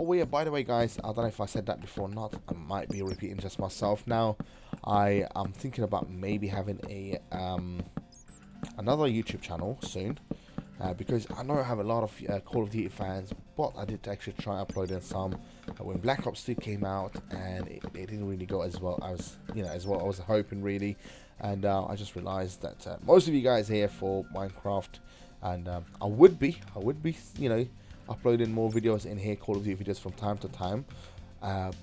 Oh yeah, by the way guys, I don't know if I said that before or not. I might be repeating just myself now. I am thinking about maybe having a another YouTube channel soon. Because I know I have a lot of Call of Duty fans, but I did actually try uploading some when Black Ops 2 came out, and it didn't really go as well as as what I was hoping really. And I just realized that most of you guys are here for Minecraft, and I would be, uploading more videos in here, Call of Duty videos from time to time.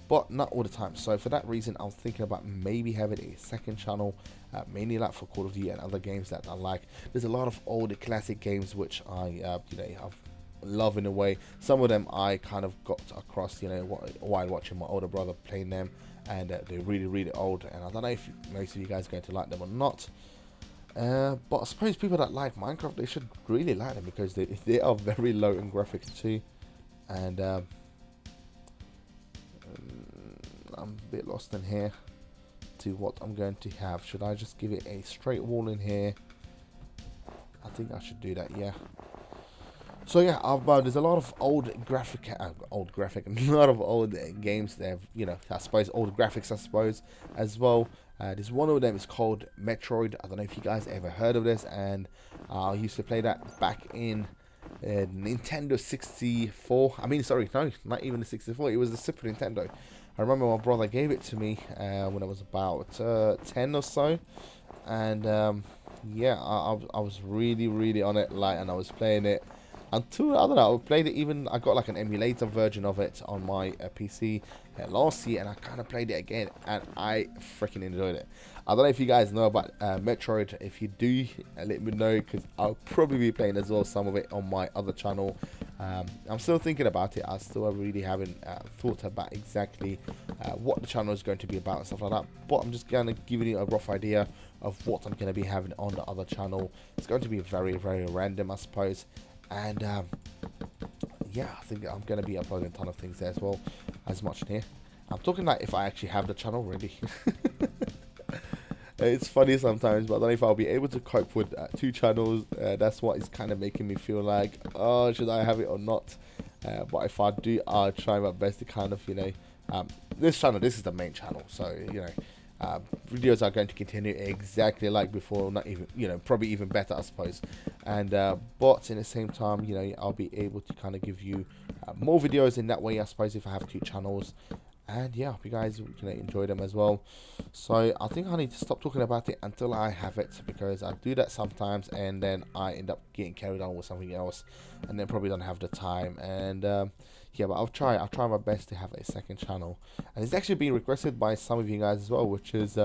But not all the time. So for that reason, I'm thinking about maybe having a second channel, mainly like for Call of Duty and other games that I like. There's a lot of old classic games which I, I've love in a way. Some of them I kind of got across, while watching my older brother playing them, and they're really, really old. And I don't know if most of you guys are going to like them or not. But I suppose people that like Minecraft, they should really like them because they are very low in graphics too, and I'm a bit lost in here to what I'm going to have. Should I just give it a straight wall in here? I think I should do that, yeah. So yeah, there's a lot of a lot of old games there. I suppose old graphics, I suppose as well. There's one of them is called Metroid. I don't know if you guys ever heard of this, and I used to play that back in Nintendo 64. I mean, sorry, no, not even the 64. It was the Super Nintendo. I remember my brother gave it to me when I was about 10 or so, and yeah, I was really, really on it, and I was playing it until, I don't know, I played it even, I got like an emulator version of it on my PC last year, and I kind of played it again, and I freaking enjoyed it. I don't know if you guys know about Metroid. If you do, let me know, because I'll probably be playing as well some of it on my other channel. I'm still thinking about it. I still really haven't thought about exactly what the channel is going to be about and stuff like that, but I'm just going to give you a rough idea of what I'm going to be having on the other channel. It's going to be very, very random, I suppose. And yeah, I think I'm going to be uploading a ton of things there as well, as much in here. I'm talking like if I actually have the channel ready. It's funny sometimes, but I don't know if I'll be able to cope with two channels. That's what is kind of making me feel like, oh, should I have it or not? But if I do, I'll try my best to kind of, this channel, this is the main channel. So, videos are going to continue exactly like before, not even, probably even better, I suppose. And, but in the same time, I'll be able to kind of give you more videos in that way, I suppose, if I have two channels. And yeah, hope you guys enjoy them as well. So I think I need to stop talking about it until I have it, because I do that sometimes and then I end up getting carried on with something else, and then probably don't have the time. And yeah, but I'll try my best to have a second channel, and it's actually been requested by some of you guys as well, which is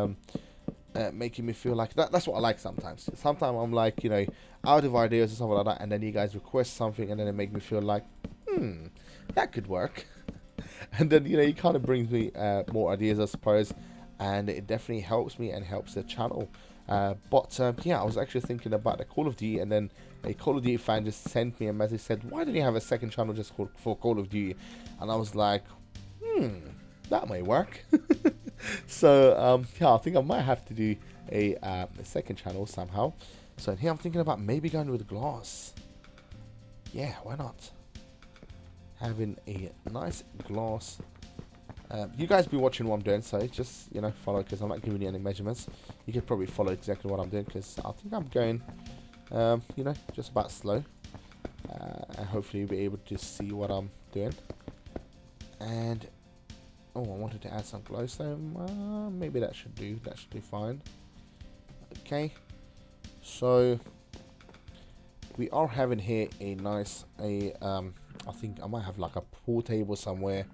making me feel like that's what I like sometimes. Sometimes I'm like, out of ideas or something like that, and then you guys request something, and then it makes me feel like, that could work. And then it kind of brings me more ideas, I suppose, and it definitely helps me and helps the channel. But yeah, I was actually thinking about the Call of Duty, and then a Call of Duty fan just sent me a message, said, why don't you have a second channel just for Call of Duty? And I was like, that may work. So yeah, I think I might have to do a second channel somehow. So here I'm thinking about maybe going with glass. Yeah, why not? Having a nice glass. You guys be watching what I'm doing, so just follow, because I'm not giving you any measurements. You could probably follow exactly what I'm doing, because I think I'm going just about slow, and hopefully you'll be able to see what I'm doing. And I wanted to add some glowstone. Maybe that should do fine. Okay, so we are having here a nice I think I might have like a pool table somewhere.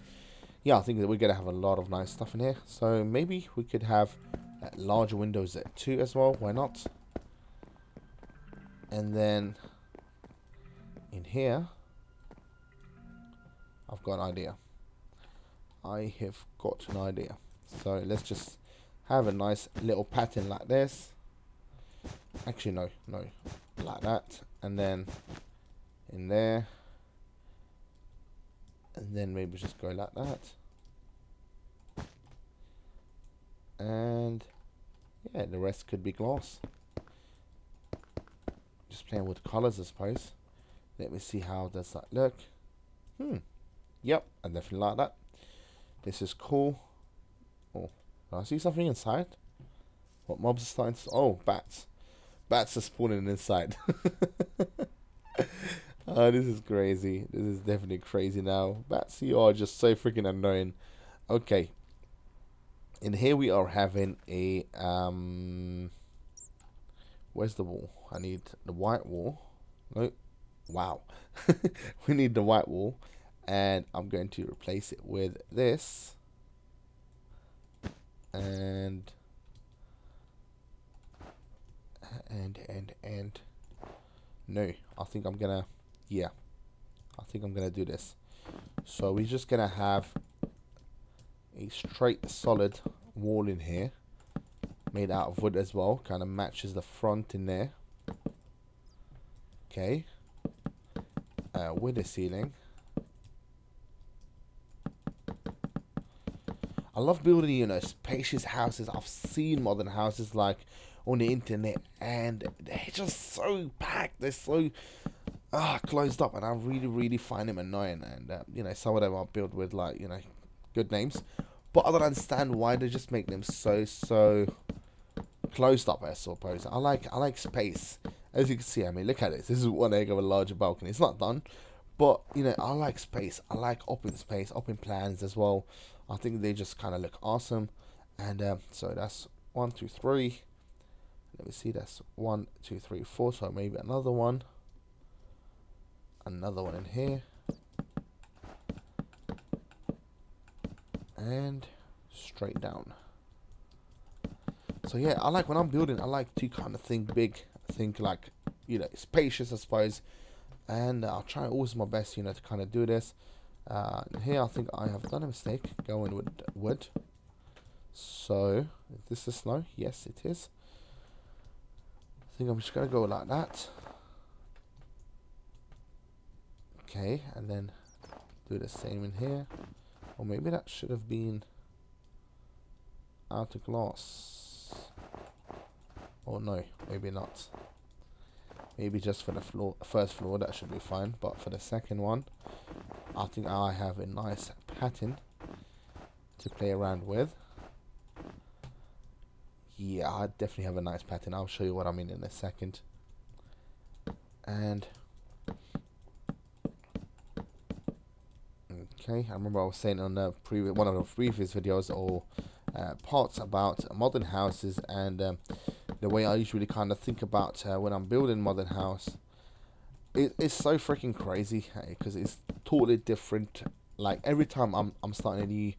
Yeah, I think that we're gonna have a lot of nice stuff in here. So maybe we could have larger windows there too as well. Why not? And then in here, I've got an idea. I have got an idea. So let's just have a nice little pattern like this. Actually, no, like that, and then in there. And then maybe just go like that. And yeah, the rest could be glass. Just playing with colors, I suppose. Let me see how does that look. Yep, I definitely like that. This is cool. Oh, can I see something inside? What mobs are starting to... Oh, bats. Bats are spawning inside. Oh, this is crazy. This is definitely crazy now. Bats, you are just so freaking annoying. Okay. And here we are having a... Where's the wall? I need the white wall. No. Wow. We need the white wall. And I'm going to replace it with this. And no, I think I'm gonna, yeah, I think I'm gonna do this. So we're just gonna have a straight solid wall in here, made out of wood as well, kind of matches the front in there. Okay, with the ceiling. I love building, you know, spacious houses. I've seen modern houses like on the internet, and they're just so packed. They're so closed up, and I really find them annoying. And you know, some of them are built with, like, you know, good names, but I don't understand why they just make them so closed up, I suppose. I like space. As you can see, I mean, look at this. This is one egg of a larger balcony. It's not done, but you know, I like space. I like open space, open plans as well. I think they just kind of look awesome. And so that's 1, 2, 3. Let me see. That's 1, 2, 3, 4. So maybe another one in here, and straight down. So yeah, I like when I'm building, I like to kind of think big, think like, you know, spacious, I suppose. And I'll try always my best, you know, to kind of do this. Here I think I have done a mistake going with wood. So is this is slow? Yes, it is. I think I'm just gonna go like that. Okay, and then do the same in here. Or maybe that should have been out of glass. Or no, maybe not. Maybe just for the floor, first floor, that should be fine. But for the second one, I think I have a nice pattern to play around with. Yeah, I definitely have a nice pattern. I'll show you what I mean in a second. And okay, I remember I was saying on the previous one of the previous videos or parts about modern houses, and the way I usually kind of think about when I'm building modern house. It's so freaking crazy because it's totally different. Like every time I'm starting a new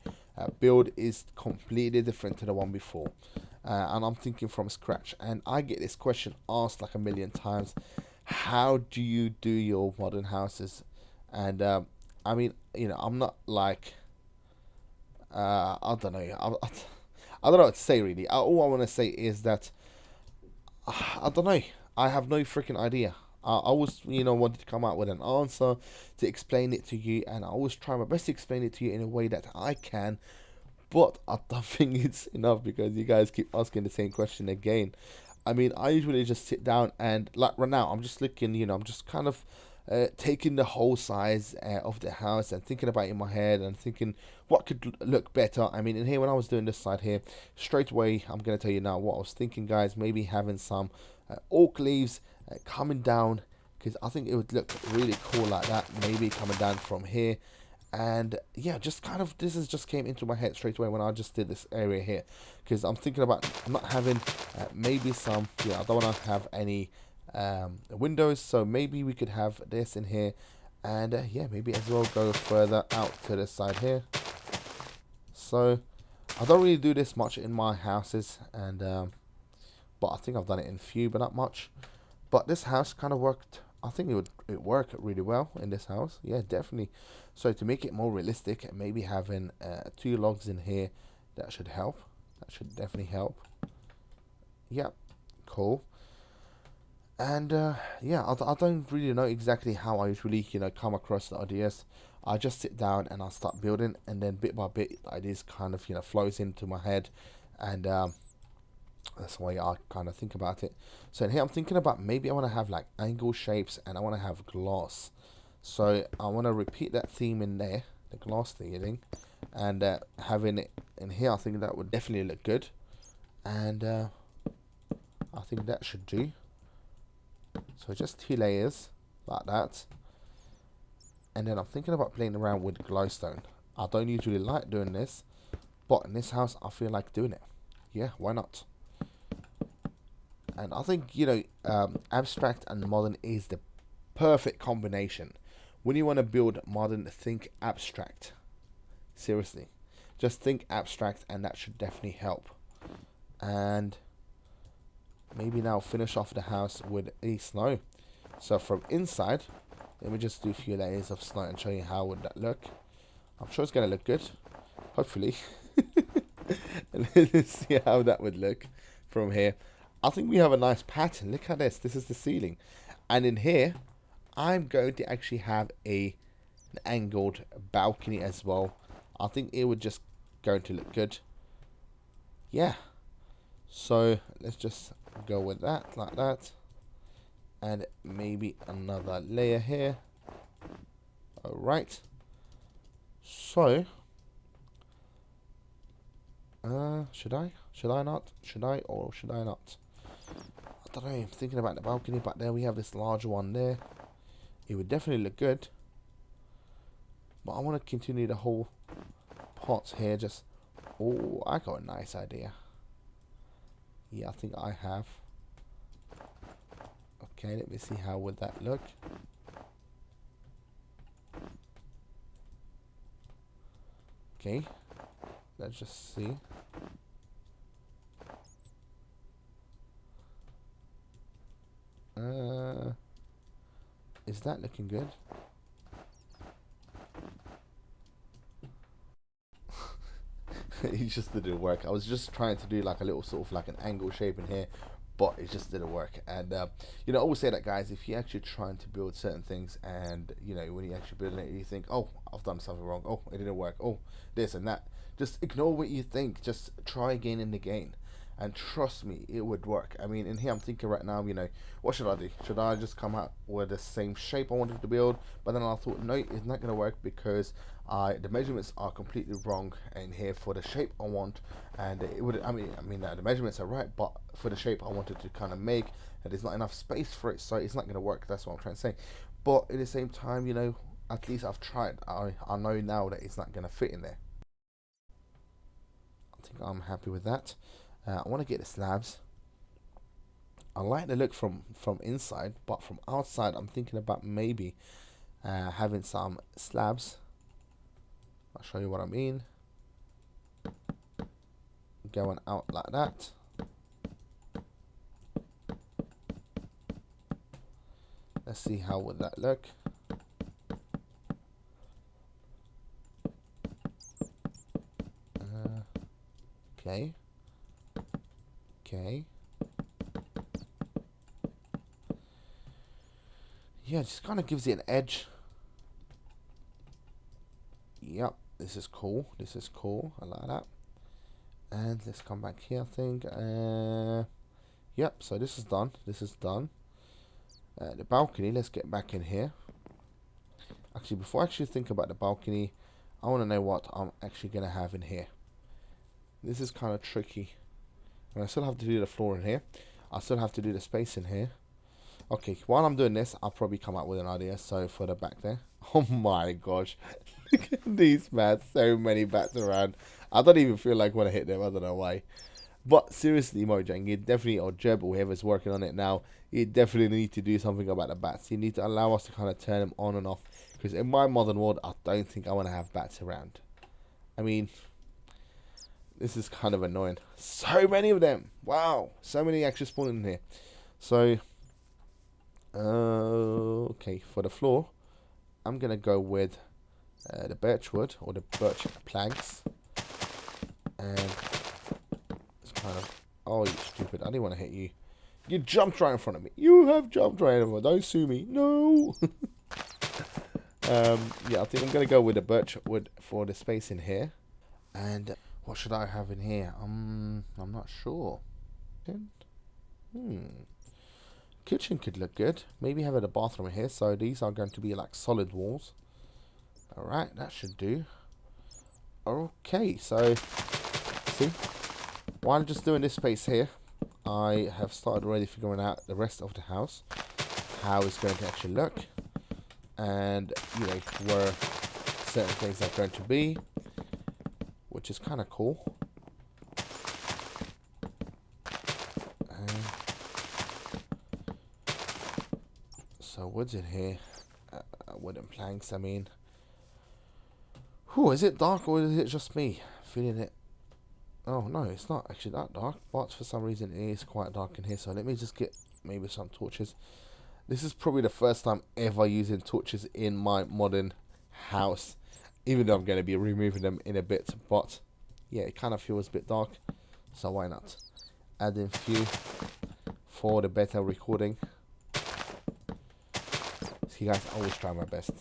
build is completely different to the one before, and I'm thinking from scratch. And I get this question asked like a million times: how do you do your modern houses? And I mean, you know, I'm not like I don't know. I don't know what to say really. All I want to say is that I don't know. I have no freaking idea. I always, you know, wanted to come out with an answer to explain it to you, and I always try my best to explain it to you in a way that I can. But I don't think it's enough because you guys keep asking the same question again. I mean, I usually just sit down and, like right now, I'm just looking, you know, I'm just kind of taking the whole size of the house and thinking about it in my head and thinking what could look better. I mean, in here, when I was doing this side here, straight away, I'm going to tell you now what I was thinking, guys. Maybe having some oak leaves coming down, because I think it would look really cool like that. Maybe coming down from here. And yeah, just kind of, this is just came into my head straight away when I just did this area here, because I'm thinking about not having maybe some, yeah, I don't want to have any windows, so maybe we could have this in here, and yeah, maybe as well go further out to this side here. So I don't really do this much in my houses, and but I think I've done it in few, but not much. But this house kind of worked. I think it work really well in this house. Yeah, definitely. So to make it more realistic, maybe having 2 logs in here, that should help. That should definitely help. Yep, cool. And yeah, I don't really know exactly how I usually, you know, come across the ideas. I just sit down and I start building, and then bit by bit, the ideas kind of, you know, flows into my head, and that's the way I kind of think about it. So in here, I'm thinking about maybe I want to have like angle shapes, and I want to have glass. So I want to repeat that theme in there the glass thing, and having it in here, I think that would definitely look good. And I think that should do. So just 2 layers like that. And then I'm thinking about playing around with glowstone. I don't usually like doing this, but in this house I feel like doing it. Yeah, why not? And I think, you know, abstract and modern is the perfect combination. When you want to build modern, think abstract. Seriously, just think abstract, and that should definitely help. And maybe now finish off the house with a snow. So from inside, let me just do a few layers of snow and show you how would that look. I'm sure it's gonna look good, hopefully. Let's see how that would look from here. I think we have a nice pattern. Look at this. This is the ceiling, and in here I'm going to actually have an angled balcony as well. I think it would just going to look good. Yeah, so let's just go with that like that, and maybe another layer here. All right, so should I not, should I or should I not? I don't know, I'm thinking about the balcony, but there we have this larger one there. It would definitely look good, but I want to continue the whole pot here. Just, oh, I got a nice idea. Yeah, I think I have. Okay, let me see how would that look. Okay, let's just see. Is that looking good? It just didn't work. I was just trying to do like a little sort of like an angle shape in here, but it just didn't work. And you know, I always say that, guys, if you're actually trying to build certain things, and you know, when you actually build it, you think, oh, I've done something wrong, oh, it didn't work, oh, this and that, just ignore what you think. Just try again and again, and trust me, it would work. I mean, in here I'm thinking right now, you know, what should I do? Should I just come out with the same shape I wanted to build? But then I thought, no, it's not going to work, because the measurements are completely wrong in here for the shape I want. And it would, I mean the measurements are right, but for the shape I wanted to kind of make, there's not enough space for it, so it's not going to work. That's what I'm trying to say. But at the same time, you know, at least I've tried. I know now that it's not going to fit in there. I think I'm happy with that. I want to get the slabs. I like the look from inside, but from outside I'm thinking about maybe having some slabs. I'll show you what I mean. Going out like that. Let's see how would that look. Okay. Okay. Yeah, it just kind of gives it an edge. Yep, this is cool. This is cool. I like that. And let's come back here, I think. Yep, so this is done. This is done. The balcony, let's get back in here. Actually, before I actually think about the balcony, I want to know what I'm actually going to have in here. This is kind of tricky. And I still have to do the floor in here. I still have to do the space in here. Okay, while I'm doing this, I'll probably come up with an idea. So for the back there. Oh my gosh. Look at these bats. So many bats around. I don't even feel like when I hit them. I don't know why. But seriously, Mojang, you definitely, or Jeb, or whoever's working on it now, you definitely need to do something about the bats. You need to allow us to kind of turn them on and off. Because in my modern world, I don't think I want to have bats around. I mean, this is kind of annoying. So many of them. Wow. So many actually spawning in here. So, okay, for the floor, I'm going to go with the birch wood, or the birch planks. And it's kind of, oh, you stupid, I didn't want to hit you. You jumped right in front of me. You have jumped right over. Don't sue me. No. Yeah, I think I'm going to go with the birch wood for the space in here. And what should I have in here? I'm not sure. Kitchen could look good. Maybe have a bathroom here. So these are going to be like solid walls. Alright, that should do. Okay, so see, while just doing this space here, I have started already figuring out the rest of the house, how it's going to actually look, and you know where certain things are going to be, which is kind of cool. So woods in here, wooden planks. I mean, whew, is it dark or is it just me feeling it? Oh no, it's not actually that dark, but for some reason it is quite dark in here. So let me just get maybe some torches. This is probably the first time ever using torches in my modern house, even though I'm going to be removing them in a bit. But yeah, it kind of feels a bit dark, so why not add in few for the better recording. See guys, I always try my best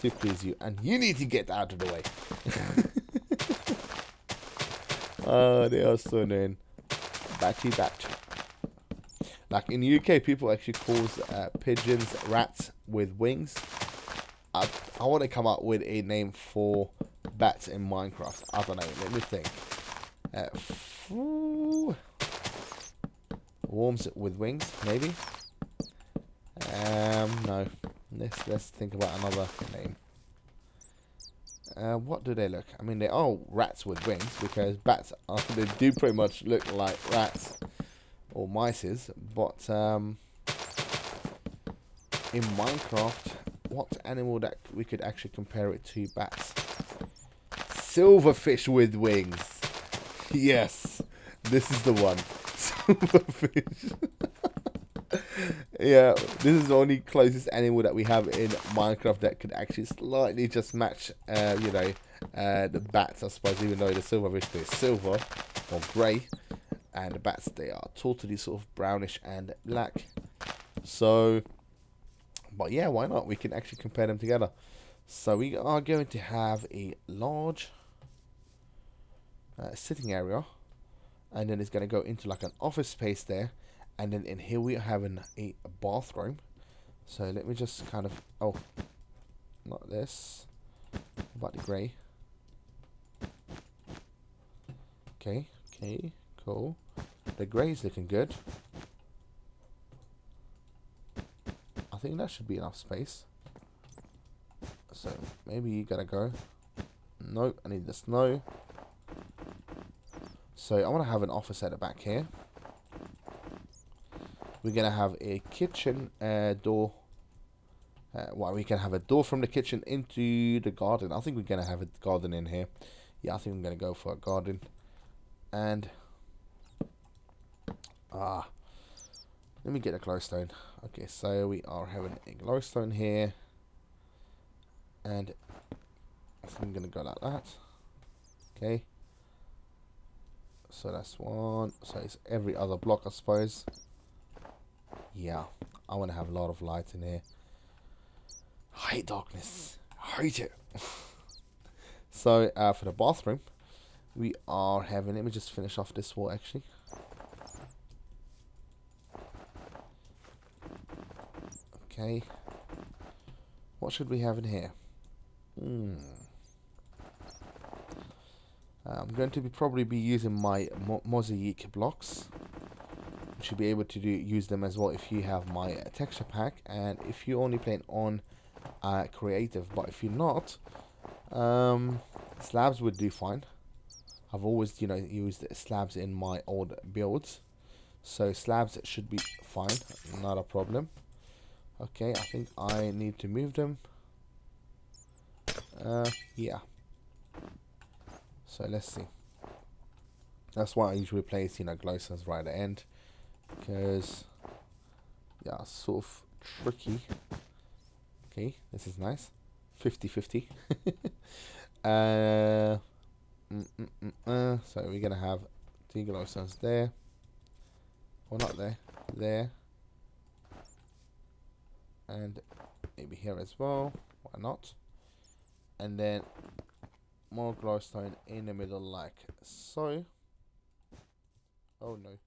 to please you, and you need to get out of the way. Oh, they are so annoying. Batty bat. Like in the UK, people actually calls pigeons rats with wings. I want to come up with a name for bats in Minecraft. I don't know. Let me think. Worms with wings, maybe. No. Let's think about another name. What do they look? I mean, they are rats with wings because bats they do pretty much look like rats or mices. But in Minecraft, what animal that we could actually compare it to bats? Silverfish with wings. Yes, this is the one. Silverfish. Yeah, this is the only closest animal that we have in Minecraft that could actually slightly just match, the bats, I suppose, even though the silverfish is silver or grey, and the bats, they are totally sort of brownish and black. So, but yeah, why not? We can actually compare them together. So we are going to have a large sitting area, and then it's going to go into like an office space there. And then in here we are having a bathroom. So let me just kind of... Oh, not this. About the grey. Okay, cool. The grey's looking good. I think that should be enough space. So maybe you gotta go. Nope, I need the snow. So I want to have an office at the back here. We're going to have a kitchen door. Well, we can have a door from the kitchen into the garden. I think we're going to have a garden in here. Yeah, I think I'm going to go for a garden. And... let me get a glowstone. Okay, so we are having a glowstone here. And I think I'm going to go like that. Okay. So that's one. So it's every other block, I suppose. Yeah, I want to have a lot of light in here. I hate darkness. I hate it. So, for the bathroom, we are having... Let me just finish off this wall, actually. Okay. What should we have in here? I'm going to probably be using my mosaic blocks. You should be able to use them as well if you have my texture pack, and if you're only playing on creative. But if you're not, slabs would do fine. I've always used slabs in my old builds, so slabs should be fine, not a problem. Okay, I think I need to move them. Yeah, so let's see. That's why I usually place glowstones right at the end, because yeah, sort of tricky. Okay, this is nice. 50-50. So we're gonna have 2 glowstones there. Well, not there. There. And maybe here as well. Why not? And then more glowstone in the middle like so. Oh no.